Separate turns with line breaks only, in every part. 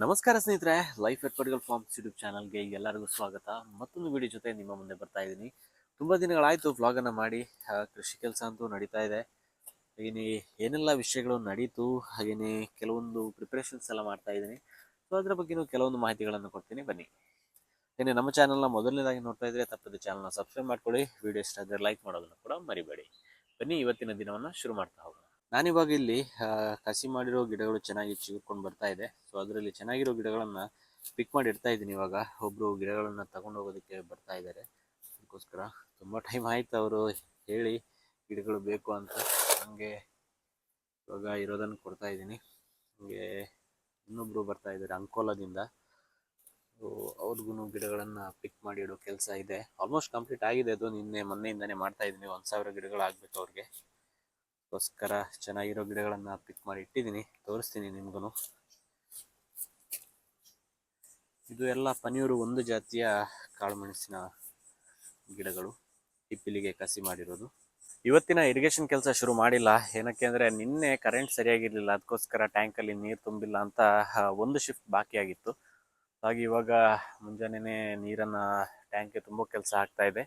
ನಮಸ್ಕಾರ ಸ್ನೇಹಿತರೆ, life at particle farms YouTube ಚಾನಲ್ಗೆ ಎಲ್ಲರಿಗೂ ಸ್ವಾಗತ. ಮತ್ತೊಂದು ವಿಡಿಯೋ ಜೊತೆ ನಿಮ್ಮ ಮುಂದೆ ಬರ್ತಾ ಇದ್ದೀನಿ. ತುಂಬ ದಿನಗಳಾಯಿತು ವ್ಲಾಗನ್ನು ಮಾಡಿ. ಕೃಷಿ ಕೆಲಸ ಅಂತೂ ನಡೀತಾ ಇದೆ. ಹಾಗೆಯೇ ಏನೆಲ್ಲ ವಿಷಯಗಳು ನಡೀತು, ಹಾಗೆಯೇ ಕೆಲವೊಂದು ಪ್ರಿಪ್ರೇಷನ್ಸ್ ಎಲ್ಲ ಮಾಡ್ತಾ ಇದ್ದೀನಿ. ಸೊ ಅದರ ಬಗ್ಗೆನೂ ಕೆಲವೊಂದು ಮಾಹಿತಿಗಳನ್ನು ಕೊಡ್ತೀನಿ, ಬನ್ನಿ. ಏನೇ ನಮ್ಮ ಚಾನಲ್ನ ಮೊದಲನೇದಾಗಿ ನೋಡ್ತಾ ಇದ್ರೆ ತಪ್ಪದೆ ಚಾನಲ್ನ ಸಬ್ಸ್ಕ್ರೈಬ್ ಮಾಡ್ಕೊಳ್ಳಿ. ವಿಡಿಯೋ ಇಷ್ಟ ಆದರೆ ಲೈಕ್ ಮಾಡೋದನ್ನು ಕೂಡ ಮರಿಬೇಡಿ. ಬನ್ನಿ ಇವತ್ತಿನ ದಿನವನ್ನು ಶುರು ಮಾಡ್ತಾ ಹೋಗೋಣ. ನಾನಿವಾಗ ಇಲ್ಲಿ ಕಸಿ ಮಾಡಿರೋ ಗಿಡಗಳು ಚೆನ್ನಾಗಿ ಚಿಗುರ್ಕೊಂಡು ಬರ್ತಾ ಇದೆ. ಸೊ ಅದರಲ್ಲಿ ಚೆನ್ನಾಗಿರೋ ಗಿಡಗಳನ್ನು ಪಿಕ್ ಮಾಡಿ ಇಡ್ತಾ ಇದ್ದೀನಿ. ಇವಾಗ ಒಬ್ಬರು ಗಿಡಗಳನ್ನು ತಗೊಂಡು ಹೋಗೋದಕ್ಕೆ ಬರ್ತಾ ಇದ್ದಾರೆ. ಅದಕ್ಕೋಸ್ಕರ ತುಂಬ ಟೈಮ್ ಆಯ್ತು ಅವರು ಹೇಳಿ ಗಿಡಗಳು ಬೇಕು ಅಂತ. ಹಂಗೆ ಇವಾಗ ಇರೋದನ್ನು ಕೊಡ್ತಾ ಇದ್ದೀನಿ. ಹಂಗೆ ಇನ್ನೊಬ್ಬರು ಬರ್ತಾ ಇದ್ದಾರೆ ಅಂಕೋಲಾದಿಂದ. ಸೊ ಅವ್ರಿಗೂ ಗಿಡಗಳನ್ನು ಪಿಕ್ ಮಾಡಿ ಇಡೋ ಕೆಲಸ ಇದೆ. ಆಲ್ಮೋಸ್ಟ್ ಕಂಪ್ಲೀಟ್ ಆಗಿದೆ. ಅದು ಮೊನ್ನೆಯಿಂದನೇ ಮಾಡ್ತಾ ಇದ್ದೀನಿ. 1000 ಗಿಡಗಳಾಗಬೇಕು ಅವ್ರಿಗೆ. ಅದಕ್ಕೋಸ್ಕರ ಚೆನ್ನಾಗಿರೋ ಗಿಡಗಳನ್ನು ಪಿಕ್ ಮಾಡಿ ಇಟ್ಟಿದ್ದೀನಿ, ತೋರಿಸ್ತೀನಿ ನಿಮ್ಗೂ. ಇದು ಎಲ್ಲ ಪನಿಯೂರು ಒಂದು ಜಾತಿಯ ಕಾಳುಮೆಣಸಿನ ಗಿಡಗಳು, ಹಿಪ್ಪಿಲಿಗೆ ಕಸಿ ಮಾಡಿರೋದು. ಇವತ್ತಿನ ಇರಿಗೇಷನ್ ಕೆಲಸ ಶುರು ಮಾಡಿಲ್ಲ. ಏನಕ್ಕೆ ಅಂದರೆ ನಿನ್ನೆ ಕರೆಂಟ್ ಸರಿಯಾಗಿರಲಿಲ್ಲ. ಅದಕ್ಕೋಸ್ಕರ ಟ್ಯಾಂಕಲ್ಲಿ ನೀರು ತುಂಬಿಲ್ಲ ಅಂತ ಒಂದು ಶಿಫ್ಟ್ ಬಾಕಿ ಆಗಿತ್ತು. ಹಾಗೆ ಇವಾಗ ಮುಂಜಾನೆ ನೀರನ್ನು ಟ್ಯಾಂಕ್ಗೆ ತುಂಬೋ ಕೆಲಸ ಆಗ್ತಾ ಇದೆ.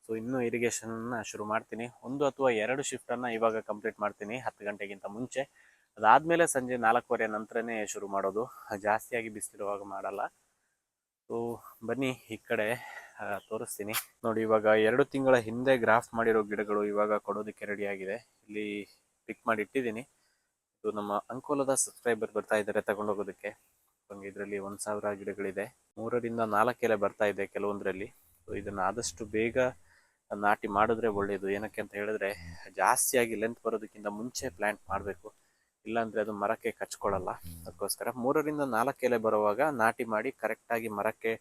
ಸೊ ಇನ್ನೂ ಇರಿಗೇಷನ್ನ ಶುರು ಮಾಡ್ತೀನಿ. 1 ಅಥವಾ 2 ಶಿಫ್ಟನ್ನು ಇವಾಗ ಕಂಪ್ಲೀಟ್ ಮಾಡ್ತೀನಿ 10 ಗಂಟೆಗಿಂತ ಮುಂಚೆ. ಅದಾದಮೇಲೆ ಸಂಜೆ 4:15 ನಂತರನೇ ಶುರು ಮಾಡೋದು. ಜಾಸ್ತಿಯಾಗಿ ಬಿಸಿಲಿರುವಾಗ ಮಾಡಲ್ಲ. ಸೊ ಬನ್ನಿ ಈ ಕಡೆ ತೋರಿಸ್ತೀನಿ ನೋಡಿ. ಇವಾಗ 2 ತಿಂಗಳ ಹಿಂದೆ ಗ್ರಾಫ್ಟ್ ಮಾಡಿರೋ ಗಿಡಗಳು ಇವಾಗ ಕೊಡೋದಕ್ಕೆ ರೆಡಿಯಾಗಿದೆ. ಇಲ್ಲಿ ಪಿಕ್ ಮಾಡಿ ಇಟ್ಟಿದ್ದೀನಿ. ಇದು ನಮ್ಮ ಅಂಕೋಲದ ಸಬ್ಸ್ಕ್ರೈಬರ್ ಬರ್ತಾ ಇದ್ದಾರೆ ತಗೊಂಡೋಗೋದಕ್ಕೆ. ಇದರಲ್ಲಿ 1000 ಗಿಡಗಳಿದೆ. 3 ರಿಂದ 4 ಎಲೆ ಬರ್ತಾ ಇದೆ ಕೆಲವೊಂದರಲ್ಲಿ. ಸೊ ಇದನ್ನು ಆದಷ್ಟು ಬೇಗ ನಾಟಿ ಮಾಡಿದ್ರೆ ಒಳ್ಳೆಯದು. ಏನಕ್ಕೆ ಅಂತ ಹೇಳಿದ್ರೆ ಜಾಸ್ತಿಯಾಗಿ ಲೆಂತ್ ಬರೋದಕ್ಕಿಂತ ಮುಂಚೆ ಪ್ಲ್ಯಾಂಟ್ ಮಾಡಬೇಕು, ಇಲ್ಲಾಂದರೆ ಅದು ಮರಕ್ಕೆ ಕಚ್ಕೊಳ್ಳಲ್ಲ. ಅದಕ್ಕೋಸ್ಕರ 3 ರಿಂದ 4 ಎಲೆ ಬರುವಾಗ ನಾಟಿ ಮಾಡಿ ಕರೆಕ್ಟಾಗಿ ಮರಕ್ಕೆ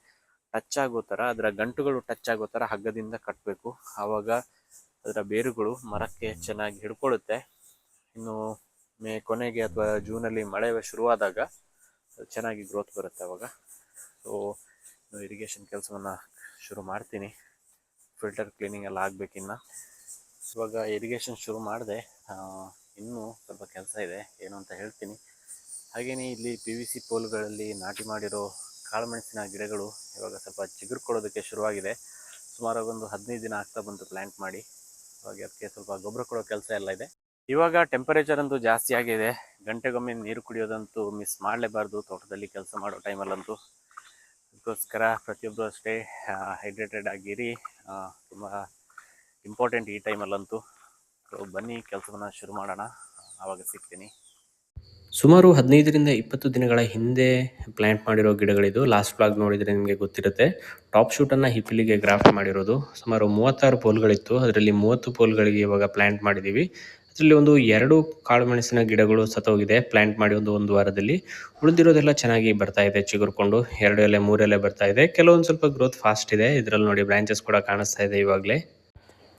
ಟಚ್ ಆಗೋ ಥರ, ಅದರ ಗಂಟುಗಳು ಟಚ್ ಆಗೋ ಥರ ಹಗ್ಗದಿಂದ ಕಟ್ಟಬೇಕು. ಆವಾಗ ಅದರ ಬೇರುಗಳು ಮರಕ್ಕೆ ಚೆನ್ನಾಗಿ ಹಿಡ್ಕೊಳ್ಳುತ್ತೆ. ಇನ್ನು ಕೊನೆಗೆ ಅಥವಾ ಜೂನಲ್ಲಿ ಮಳೆ ಶುರುವಾದಾಗ ಚೆನ್ನಾಗಿ ಗ್ರೋತ್ ಬರುತ್ತೆ ಅವಾಗ. ಸೊ ಇರಿಗೇಷನ್ ಕೆಲಸವನ್ನು ಶುರು ಮಾಡ್ತೀನಿ. ಫಿಲ್ಟರ್ ಕ್ಲೀನಿಂಗ್ ಎಲ್ಲ ಆಗಬೇಕಿನ್ನು. ಇವಾಗ ಇರಿಗೇಷನ್ ಶುರು ಮಾಡಿದೆ. ಇನ್ನೂ ಸ್ವಲ್ಪ ಕೆಲಸ ಇದೆ, ಏನು ಅಂತ ಹೇಳ್ತೀನಿ. ಹಾಗೆಯೇ ಇಲ್ಲಿ PVC ಪೋಲ್ಗಳಲ್ಲಿ ನಾಟಿ ಮಾಡಿರೋ ಕಾಳುಮೆಣಸಿನ ಗಿಡಗಳು ಇವಾಗ ಸ್ವಲ್ಪ ಚಿಗುರ್ಕೊಳ್ಳೋದಕ್ಕೆ ಶುರುವಾಗಿದೆ. ಸುಮಾರು ಒಂದು 15 ದಿನ ಆಗ್ತಾ ಬಂತು ಪ್ಲ್ಯಾಂಟ್ ಮಾಡಿ. ಇವಾಗ ಅದಕ್ಕೆ ಸ್ವಲ್ಪ ಗೊಬ್ಬರ ಕೊಡೋ ಕೆಲಸ ಎಲ್ಲ ಇದೆ. ಇವಾಗ ಟೆಂಪರೇಚರ್ ಅಂತೂ ಜಾಸ್ತಿ ಆಗಿದೆ. ಗಂಟೆಗೊಮ್ಮೆ ನೀರು ಕುಡಿಯೋದಂತೂ ಮಿಸ್ ಮಾಡಲೇಬಾರ್ದು ತೋಟದಲ್ಲಿ ಕೆಲಸ ಮಾಡೋ ಟೈಮಲ್ಲಂತೂ. ಅದಕ್ಕೋಸ್ಕರ ಪ್ರತಿಯೊಬ್ಬರು ಅಷ್ಟೇ ಹೈಡ್ರೇಟೆಡ್ ಆಗಿರಿ. ತುಂಬ ಇಂಪಾರ್ಟೆಂಟ್ ಈ ಟೈಮಲ್ಲಂತೂ. ಸೊ ಬನ್ನಿ ಕೆಲಸವನ್ನು ಶುರು ಮಾಡೋಣ, ಆವಾಗ ಸಿಗ್ತೀನಿ. ಸುಮಾರು 15 ರಿಂದ 20 ದಿನಗಳ ಹಿಂದೆ ಪ್ಲ್ಯಾಂಟ್ ಮಾಡಿರೋ ಗಿಡಗಳಿದು. ಲಾಸ್ಟ್ ವ್ಲಾಗ್ ನೋಡಿದರೆ ನಿಮಗೆ ಗೊತ್ತಿರುತ್ತೆ. ಟಾಪ್ ಶೂಟನ್ನು ಹಿಪ್ಪಿಲಿಗೆ ಗ್ರಾಫ್ಟ್ ಮಾಡಿರೋದು. ಸುಮಾರು 36 ಪೋಲ್ಗಳಿತ್ತು. ಅದರಲ್ಲಿ 30 ಪೋಲ್ಗಳಿಗೆ ಇವಾಗ ಪ್ಲ್ಯಾಂಟ್ ಮಾಡಿದ್ದೀವಿ. ಅದರಲ್ಲಿ ಒಂದು 2 ಕಾಳುಮೆಣಸಿನ ಗಿಡಗಳು ಸತ್ತೋಗಿದೆ ಪ್ಲ್ಯಾಂಟ್ ಮಾಡಿ ಒಂದು ವಾರದಲ್ಲಿ. ಉಳಿದಿರೋದೆಲ್ಲ ಚೆನ್ನಾಗಿ ಬರ್ತಾ ಇದೆ ಚಿಗುರ್ಕೊಂಡು. 2 ಎಲೆ 3 ಎಲೆ ಬರ್ತಾ ಇದೆ. ಕೆಲವೊಂದು ಸ್ವಲ್ಪ ಗ್ರೋತ್ ಫಾಸ್ಟ್ ಇದೆ. ಇದರಲ್ಲಿ ನೋಡಿ ಬ್ರಾಂಚಸ್ ಕೂಡ ಕಾಣಿಸ್ತಾ ಇದೆ ಇವಾಗಲೇ.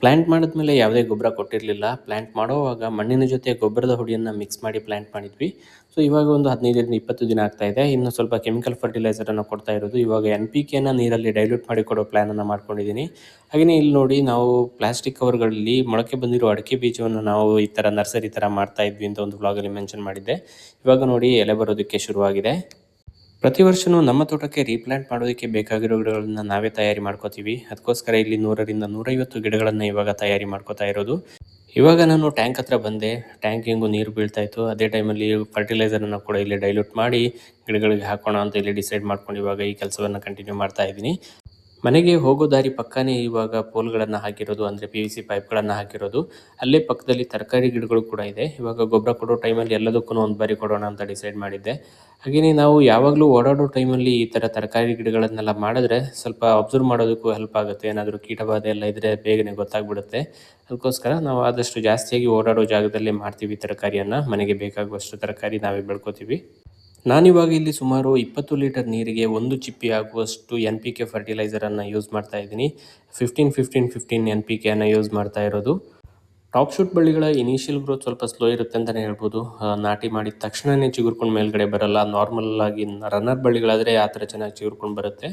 ಪ್ಲ್ಯಾಂಟ್ ಮಾಡಿದ್ಮೇಲೆ ಯಾವುದೇ ಗೊಬ್ಬರ ಕೊಟ್ಟಿರಲಿಲ್ಲ. ಪ್ಲ್ಯಾಂಟ್ ಮಾಡೋವಾಗ ಮಣ್ಣಿನ ಜೊತೆ ಗೊಬ್ಬರದ ಹುಡಿಯನ್ನು ಮಿಕ್ಸ್ ಮಾಡಿ ಪ್ಲ್ಯಾಂಟ್ ಮಾಡಿದ್ವಿ. ಸೊ ಇವಾಗ ಒಂದು 15 ರಿಂದ 20 ದಿನ ಆಗ್ತಾ ಇದೆ. ಇನ್ನು ಸ್ವಲ್ಪ ಕೆಮಿಕಲ್ ಫರ್ಟಿಲೈಸರನ್ನು ಕೊಡ್ತಾ ಇರೋದು. ಇವಾಗ NPKನ ನೀರಲ್ಲಿ ಡೈಲ್ಯೂಟ್ ಮಾಡಿ ಕೊಡೋ ಪ್ಲ್ಯಾನನ್ನು ಮಾಡ್ಕೊಂಡಿದ್ದೀನಿ. ಹಾಗೆಯೇ ಇಲ್ಲಿ ನೋಡಿ, ನಾವು ಪ್ಲಾಸ್ಟಿಕ್ ಕವರ್ಗಳಲ್ಲಿ ಮೊಳಕೆ ಬಂದಿರೋ ಅಡಿಕೆ ಬೀಜವನ್ನು ನಾವು ಈ ಥರ ನರ್ಸರಿ ಥರ ಮಾಡ್ತಾ ಇದ್ವಿ ಅಂತ ಒಂದು ವ್ಲಾಗಲ್ಲಿ ಮೆನ್ಷನ್ ಮಾಡಿದ್ದೆ. ಇವಾಗ ನೋಡಿ ಎಲೆ ಬರೋದಕ್ಕೆ ಶುರುವಾಗಿದೆ. ಪ್ರತಿ ವರ್ಷವೂ ನಮ್ಮ ತೋಟಕ್ಕೆ ರೀಪ್ಲಾಂಟ್ ಮಾಡೋದಕ್ಕೆ ಬೇಕಾಗಿರೋ ಗಿಡಗಳನ್ನು ನಾವೇ ತಯಾರಿ ಮಾಡ್ಕೋತೀವಿ. ಅದಕ್ಕೋಸ್ಕರ ಇಲ್ಲಿ 100 ರಿಂದ 150 ಗಿಡಗಳನ್ನು ಇವಾಗ ತಯಾರಿ ಮಾಡ್ಕೋತಾ ಇರೋದು. ಇವಾಗ ನಾನು ಟ್ಯಾಂಕ್ ಹತ್ರ ಬಂದೆ. ಟ್ಯಾಂಕಿಂಗು ನೀರು ಬೀಳ್ತಾ ಇತ್ತು. ಅದೇ ಟೈಮಲ್ಲಿ ಫರ್ಟಿಲೈಸರನ್ನು ಕೂಡ ಇಲ್ಲಿ ಡೈಲ್ಯೂಟ್ ಮಾಡಿ ಗಿಡಗಳಿಗೆ ಹಾಕೋಣ ಅಂತ ಇಲ್ಲಿ ಡಿಸೈಡ್ ಮಾಡ್ಕೊಂಡು ಇವಾಗ ಈ ಕೆಲಸವನ್ನು ಕಂಟಿನ್ಯೂ ಮಾಡ್ತಾ ಇದ್ದೀನಿ. ಮನೆಗೆ ಹೋಗೋ ದಾರಿ ಪಕ್ಕನೇ ಇವಾಗ ಪೋಲ್ಗಳನ್ನು ಹಾಕಿರೋದು, ಅಂದರೆ PVC ಪೈಪ್ಗಳನ್ನು ಹಾಕಿರೋದು. ಅಲ್ಲೇ ಪಕ್ಕದಲ್ಲಿ ತರಕಾರಿ ಗಿಡಗಳು ಕೂಡ ಇದೆ. ಇವಾಗ ಗೊಬ್ಬರ ಕೊಡೋ ಟೈಮಲ್ಲಿ ಎಲ್ಲದಕ್ಕೂ ಒಂದು ಬಾರಿ ಕೊಡೋಣ ಅಂತ ಡಿಸೈಡ್ ಮಾಡಿದ್ದೆ. ಹಾಗೆಯೇ ನಾವು ಯಾವಾಗಲೂ ಓಡಾಡೋ ಟೈಮಲ್ಲಿ ಈ ಥರ ತರಕಾರಿ ಗಿಡಗಳನ್ನೆಲ್ಲ ಮಾಡಿದ್ರೆ ಸ್ವಲ್ಪ ಅಬ್ಸರ್ವ್ ಮಾಡೋದಕ್ಕೂ ಹೆಲ್ಪ್ ಆಗುತ್ತೆ. ಏನಾದರೂ ಕೀಟಬಾಧೆ ಎಲ್ಲ ಇದ್ದರೆ ಬೇಗನೆ ಗೊತ್ತಾಗ್ಬಿಡುತ್ತೆ. ಅದಕ್ಕೋಸ್ಕರ ನಾವು ಆದಷ್ಟು ಜಾಸ್ತಿಯಾಗಿ ಓಡಾಡೋ ಜಾಗದಲ್ಲೇ ಮಾಡ್ತೀವಿ ತರಕಾರಿಯನ್ನು. ಮನೆಗೆ ಬೇಕಾಗುವಷ್ಟು ತರಕಾರಿ ನಾವೇ ಬೆಳ್ಕೊತೀವಿ. ನಾನಿವಾಗ ಇಲ್ಲಿ ಸುಮಾರು 20 ಲೀಟರ್ ನೀರಿಗೆ 1 ಚಿಪ್ಪಿ ಆಗುವಷ್ಟು NPK ಫರ್ಟಿಲೈಸರನ್ನು ಯೂಸ್ ಮಾಡ್ತಾ ಇದ್ದೀನಿ. 15-15-15 NPKಯನ್ನು ಯೂಸ್ ಮಾಡ್ತಾ ಇರೋದು. ಟಾಪ್ ಶೂಟ್ ಬಳ್ಳಿಗಳ ಇನಿಷಿಯಲ್ ಗ್ರೋತ್ ಸ್ವಲ್ಪ ಸ್ಲೋ ಇರುತ್ತೆ ಅಂತಲೇ ಹೇಳ್ಬೋದು. ನಾಟಿ ಮಾಡಿದ ತಕ್ಷಣವೇ ಚಿಗುರ್ಕೊಂಡು ಮೇಲ್ಗಡೆ ಬರಲ್ಲ. ನಾರ್ಮಲ್ ಆಗಿ ರನ್ನರ್ ಬಳ್ಳಿಗಳಾದರೆ ಆ ಥರ ಚೆನ್ನಾಗಿ ಚಿಗುರ್ಕೊಂಡು ಬರುತ್ತೆ.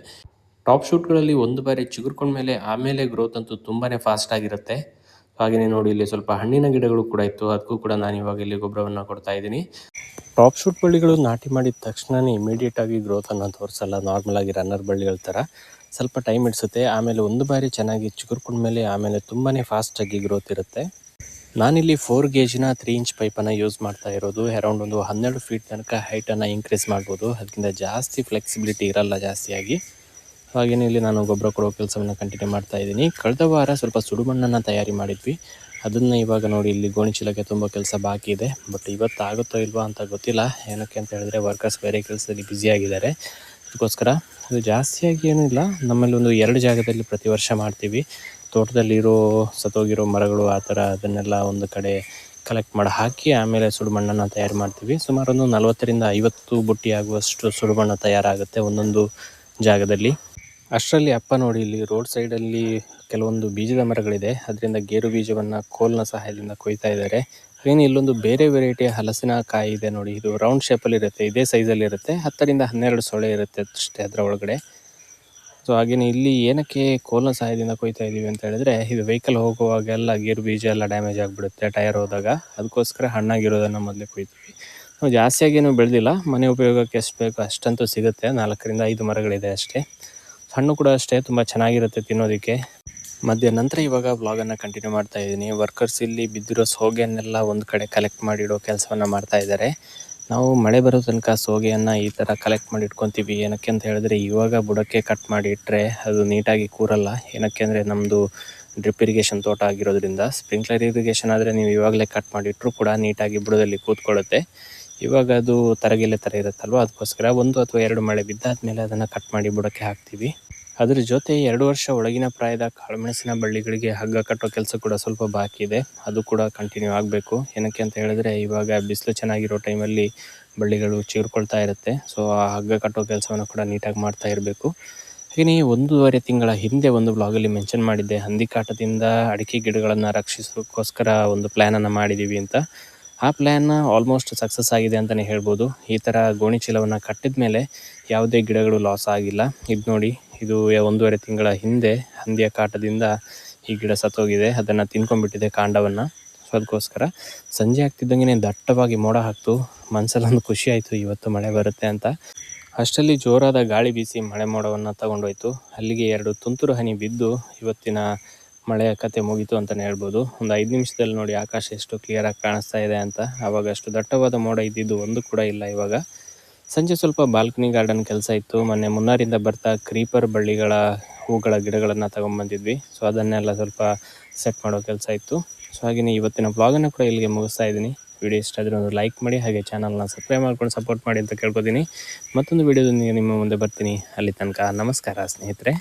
ಟಾಪ್ ಶೂಟ್ಗಳಲ್ಲಿ ಒಂದು ಬಾರಿ ಚಿಗುರ್ಕೊಂಡ ಮೇಲೆ ಆಮೇಲೆ ಗ್ರೋತ್ ಅಂತೂ ತುಂಬಾ ಫಾಸ್ಟ್ ಆಗಿರುತ್ತೆ.
ಹಾಗೆಯೇ ನೋಡಿ ಇಲ್ಲಿ ಸ್ವಲ್ಪ ಹಣ್ಣಿನ ಗಿಡಗಳು ಕೂಡ ಇತ್ತು, ಅದಕ್ಕೂ ಕೂಡ ನಾನು ಇವಾಗ ಇಲ್ಲಿ ಗೊಬ್ಬರವನ್ನು ಕೊಡ್ತಾ ಇದ್ದೀನಿ. ಟಾಪ್ ಶೂಟ್ ಬಳ್ಳಿಗಳು ನಾಟಿ ಮಾಡಿದ ತಕ್ಷಣವೇ ಇಮಿಡಿಯೇಟಾಗಿ ಗ್ರೋತನ್ನು ತೋರಿಸಲ್ಲ. ನಾರ್ಮಲಾಗಿ ರನ್ನರ್ ಬಳ್ಳಿಗಳ ಥರ ಸ್ವಲ್ಪ ಟೈಮ್ ಹಿಡಿಸುತ್ತೆ. ಆಮೇಲೆ ಒಂದು ಬಾರಿ ಚೆನ್ನಾಗಿ ಚಿಗುರ್ಕೊಂಡ್ಮೇಲೆ ಆಮೇಲೆ ತುಂಬಾ ಫಾಸ್ಟಾಗಿ ಗ್ರೋತ್ ಇರುತ್ತೆ. ನಾನಿಲ್ಲಿ 4 ಗೇಜಿನ 3 ಇಂಚ್ ಪೈಪನ್ನು ಯೂಸ್ ಮಾಡ್ತಾ ಇರೋದು. ಅರೌಂಡ್ ಒಂದು 12 ಫೀಟ್ ತನಕ ಹೈಟನ್ನು ಇಂಕ್ರೀಸ್ ಮಾಡ್ಬೋದು. ಅದಕ್ಕಿಂತ ಜಾಸ್ತಿ ಫ್ಲೆಕ್ಸಿಬಿಲಿಟಿ ಇರಲ್ಲ ಜಾಸ್ತಿಯಾಗಿ. ಹಾಗೆಯೇ ಇಲ್ಲಿ ನಾನು ಗೊಬ್ಬರ ಕೊಡೋ ಕೆಲಸವನ್ನು ಕಂಟಿನ್ಯೂ ಮಾಡ್ತಾ ಇದ್ದೀನಿ. ಕಳೆದ ವಾರ ಸ್ವಲ್ಪ ಸುಡುಮಣ್ಣನ್ನು ತಯಾರಿ ಮಾಡಿದ್ವಿ. ಅದನ್ನು ಇವಾಗ ನೋಡಿ ಇಲ್ಲಿ ಗೋಣಿಚೀಲಕ್ಕೆ ತುಂಬ ಕೆಲಸ ಬಾಕಿ ಇದೆ. ಬಟ್ ಇವತ್ತು ಆಗುತ್ತೋ ಇಲ್ವೋ ಅಂತ ಗೊತ್ತಿಲ್ಲ. ಏನಕ್ಕೆ ಅಂತ ಹೇಳಿದ್ರೆ ವರ್ಕರ್ಸ್ ಬೇರೆ ಕೆಲಸದಲ್ಲಿ ಬ್ಯುಸಿಯಾಗಿದ್ದಾರೆ. ಅದಕ್ಕೋಸ್ಕರ ಅದು ಜಾಸ್ತಿಯಾಗಿ ಏನಿಲ್ಲ, ನಮ್ಮಲ್ಲಿ ಒಂದು 2 ಜಾಗದಲ್ಲಿ ಪ್ರತಿ ವರ್ಷ ಮಾಡ್ತೀವಿ. ತೋಟದಲ್ಲಿರೋ ಸತ್ತೋಗಿರೋ ಮರಗಳು ಆ ಥರ ಅದನ್ನೆಲ್ಲ ಒಂದು ಕಡೆ ಕಲೆಕ್ಟ್ ಮಾಡಿ ಹಾಕಿ ಆಮೇಲೆ ಸುಡುಮಣ್ಣನ್ನು ತಯಾರು ಮಾಡ್ತೀವಿ. ಸುಮಾರು ಒಂದು 40ರಿಂದ 50 ಬುಟ್ಟಿ ಆಗುವಷ್ಟು ಸುಡುಮಣ್ಣು ತಯಾರಾಗುತ್ತೆ ಒಂದೊಂದು ಜಾಗದಲ್ಲಿ. ಅಷ್ಟರಲ್ಲಿ ಅಪ್ಪ ನೋಡಿ ಇಲ್ಲಿ ರೋಡ್ ಸೈಡಲ್ಲಿ ಕೆಲವೊಂದು ಬೀಜದ ಮರಗಳಿದೆ, ಅದರಿಂದ ಗೇರು ಬೀಜವನ್ನು ಕೋಲ್ನ ಸಹಾಯದಿಂದ ಕೊಯ್ತಾ ಇದ್ದಾರೆ. ಹಾಗೆಯೇ ಇಲ್ಲೊಂದು ಬೇರೆ ವೆರೈಟಿಯ ಹಲಸಿನ ಕಾಯಿ ಇದೆ ನೋಡಿ, ಇದು ರೌಂಡ್ ಶೇಪಲ್ಲಿ ಇರುತ್ತೆ, ಇದೇ ಸೈಜಲ್ಲಿ ಇರುತ್ತೆ, 10ರಿಂದ 12 ಸೊಳೆ ಇರುತ್ತೆ ಅಷ್ಟೇ ಅದರ ಒಳಗಡೆ. ಸೊ ಹಾಗೆಯೇ ಇಲ್ಲಿ ಏನಕ್ಕೆ ಕೋಲ್ನ ಸಹಾಯದಿಂದ ಕೊಯ್ತಾ ಇದ್ದೀವಿ ಅಂತ ಹೇಳಿದ್ರೆ, ಇದು ವೆಹಿಕಲ್ ಹೋಗುವಾಗೆಲ್ಲ ಗೇರು ಬೀಜ ಎಲ್ಲ ಡ್ಯಾಮೇಜ್ ಆಗಿಬಿಡುತ್ತೆ ಟೈರ್ ಹೋದಾಗ. ಅದಕ್ಕೋಸ್ಕರ ಹಣ್ಣಾಗಿರೋದನ್ನು ಮೊದಲೇ ಕೊಯ್ತೀವಿ. ನಾವು ಜಾಸ್ತಿಯಾಗಿ ಏನು ಬೆಳೆದಿಲ್ಲ, ಮನೆ ಉಪಯೋಗಕ್ಕೆ ಎಷ್ಟು ಬೇಕೋ ಅಷ್ಟಂತೂ ಸಿಗುತ್ತೆ. 4ರಿಂದ 5 ಮರಗಳಿದೆ ಅಷ್ಟೇ. ಹಣ್ಣು ಕೂಡ ಅಷ್ಟೇ ತುಂಬ ಚೆನ್ನಾಗಿರುತ್ತೆ ತಿನ್ನೋದಕ್ಕೆ. ನಂತರ ಇವಾಗ ವ್ಲಾಗನ್ನು ಕಂಟಿನ್ಯೂ ಮಾಡ್ತಾ ಇದ್ದೀನಿ. ವರ್ಕರ್ಸ್ ಇಲ್ಲಿ ಬಿದ್ದಿರೋ ಸೋಗೆಯನ್ನೆಲ್ಲ ಒಂದು ಕಡೆ ಕಲೆಕ್ಟ್ ಮಾಡಿಡೋ ಕೆಲಸವನ್ನು ಮಾಡ್ತಾ ಇದ್ದಾರೆ. ನಾವು ಮಳೆ ಬರೋ ತನಕ ಸೋಗೆಯನ್ನು ಈ ಥರ ಕಲೆಕ್ಟ್ ಮಾಡಿ ಇಟ್ಕೊತೀವಿ. ಏನಕ್ಕೆ ಅಂತ ಹೇಳಿದ್ರೆ ಇವಾಗ ಬುಡಕ್ಕೆ ಕಟ್ ಮಾಡಿ ಇಟ್ಟರೆ ಅದು ನೀಟಾಗಿ ಕೂರಲ್ಲ. ಏನಕ್ಕೆ ಅಂದರೆ ನಮ್ಮದು ಡ್ರಿಪ್ ಇರಿಗೇಷನ್ ತೋಟ ಆಗಿರೋದ್ರಿಂದ. ಸ್ಪ್ರಿಂಕ್ಲರ್ ಇರಿಗೇಷನ್ ಆದರೆ ನೀವು ಇವಾಗಲೇ ಕಟ್ ಮಾಡಿ ಇಟ್ಟರೂ ಕೂಡ ನೀಟಾಗಿ ಬುಡದಲ್ಲಿ ಕೂತ್ಕೊಳ್ಳುತ್ತೆ. ಇವಾಗ ಅದು ತರಗೆಲೆ ಥರ ಇರುತ್ತಲ್ವ, ಅದಕ್ಕೋಸ್ಕರ 1 ಅಥವಾ 2 ಮಳೆ ಬಿದ್ದಾದಮೇಲೆ ಅದನ್ನು ಕಟ್ ಮಾಡಿ ಬುಡಕ್ಕೆ ಹಾಕ್ತೀವಿ. ಅದ್ರ ಜೊತೆ 2 ವರ್ಷ ಒಳಗಿನ ಪ್ರಾಯದ ಕಾಳುಮೆಣಸಿನ ಬಳ್ಳಿಗಳಿಗೆ ಹಗ್ಗ ಕಟ್ಟೋ ಕೆಲಸ ಕೂಡ ಸ್ವಲ್ಪ ಬಾಕಿ ಇದೆ. ಅದು ಕೂಡ ಕಂಟಿನ್ಯೂ ಆಗಬೇಕು. ಏನಕ್ಕೆ ಅಂತ ಹೇಳಿದ್ರೆ ಇವಾಗ ಬಿಸಿಲು ಚೆನ್ನಾಗಿರೋ ಟೈಮಲ್ಲಿ ಬಳ್ಳಿಗಳು ಚೀರ್ಕೊಳ್ತಾ ಇರುತ್ತೆ. ಸೊ ಆ ಹಗ್ಗ ಕಟ್ಟೋ ಕೆಲಸವನ್ನು ಕೂಡ ನೀಟಾಗಿ ಮಾಡ್ತಾ ಇರಬೇಕು. ಹಾಗೆಯೇ 1.5 ತಿಂಗಳ ಹಿಂದೆ ಒಂದು ಬ್ಲಾಗಲ್ಲಿ ಮೆನ್ಷನ್ ಮಾಡಿದ್ದೆ, ಹಂದಿ ಕಾಟದಿಂದ ಅಡಿಕೆ ಗಿಡಗಳನ್ನು ರಕ್ಷಿಸೋಕ್ಕೋಸ್ಕರ ಒಂದು ಪ್ಲ್ಯಾನನ್ನು ಮಾಡಿದ್ದೀವಿ ಅಂತ. ಆ ಪ್ಲ್ಯಾನ್ ಆಲ್ಮೋಸ್ಟ್ ಸಕ್ಸಸ್ ಆಗಿದೆ ಅಂತಲೇ ಹೇಳ್ಬೋದು. ಈ ಥರ ಗೋಣಿಚೀಲವನ್ನು ಕಟ್ಟಿದ ಮೇಲೆ ಯಾವುದೇ ಗಿಡಗಳು ಲಾಸ್ ಆಗಿಲ್ಲ. ಇದು ನೋಡಿ, ಇದು 1.5 ತಿಂಗಳ ಹಿಂದೆ ಹಂದಿಯ ಕಾಟದಿಂದ ಈ ಗಿಡ ಸತ್ತೋಗಿದೆ, ಅದನ್ನು ತಿನ್ಕೊಂಡ್ಬಿಟ್ಟಿದೆ ಕಾಂಡವನ್ನು. ಸೊ ಅದಕ್ಕೋಸ್ಕರ ಸಂಜೆ ಆಗ್ತಿದ್ದಂಗೆ ದಟ್ಟವಾಗಿ ಮೋಡ ಹಾಕ್ತು. ಮನಸ್ಸಲ್ಲೊಂದು ಖುಷಿ ಆಯಿತು, ಇವತ್ತು ಮಳೆ ಬರುತ್ತೆ ಅಂತ. ಅಷ್ಟರಲ್ಲಿ ಜೋರಾದ ಗಾಳಿ ಬೀಸಿ ಮಳೆ ಮೋಡವನ್ನು ತಗೊಂಡೋಯ್ತು. ಅಲ್ಲಿಗೆ 2 ತುಂತುರು ಹನಿ ಬಿದ್ದು ಇವತ್ತಿನ ಮಳೆಯ ಕತೆ ಮುಗೀತು ಅಂತಲೇ ಹೇಳ್ಬೋದು. ಒಂದು 5 ನಿಮಿಷದಲ್ಲಿ ನೋಡಿ ಆಕಾಶ ಎಷ್ಟು ಕ್ಲಿಯರಾಗಿ ಕಾಣಿಸ್ತಾ ಇದೆ ಅಂತ. ಆವಾಗ ಅಷ್ಟು ದಟ್ಟವಾದ ಮೋಡ ಇದ್ದಿದ್ದು ಒಂದು ಕೂಡ ಇಲ್ಲ ಇವಾಗ. ಸಂಜೆ ಸ್ವಲ್ಪ ಬಾಲ್ಕನಿ ಗಾರ್ಡನ್ ಕೆಲಸ ಇತ್ತು. ಮೊನ್ನೆ ಮುನ್ನಾರಿಂದ ಬರ್ತಾ ಕ್ರೀಪರ್ ಬಳ್ಳಿಗಳ ಹೂಗಳ ಗಿಡಗಳನ್ನು ತೊಗೊಂಬಂದಿದ್ವಿ. ಸೊ ಅದನ್ನೆಲ್ಲ ಸ್ವಲ್ಪ ಸೆಟ್ ಮಾಡೋ ಕೆಲಸ ಇತ್ತು. ಸೊ ಹಾಗೆಯೇ ಇವತ್ತಿನ ಬ್ಲಾಗನ್ನು ಕೂಡ ಇಲ್ಲಿಗೆ ಮುಗಿಸ್ತಾ ಇದ್ದೀನಿ. ವಿಡಿಯೋ ಇಷ್ಟ ಆದರೆ ಒಂದು ಲೈಕ್ ಮಾಡಿ, ಹಾಗೆ ಚಾನಲ್ನ ಸಬ್ಸ್ಕ್ರೈಬ್ ಮಾಡ್ಕೊಂಡು ಸಪೋರ್ಟ್ ಮಾಡಿ ಅಂತ ಕೇಳ್ಕೊತೀನಿ. ಮತ್ತೊಂದು ವಿಡಿಯೋದೊಂದಿಗೆ ನಿಮ್ಮ ಮುಂದೆ ಬರ್ತೀನಿ. ಅಲ್ಲಿ ತನಕ ನಮಸ್ಕಾರ ಸ್ನೇಹಿತರೆ.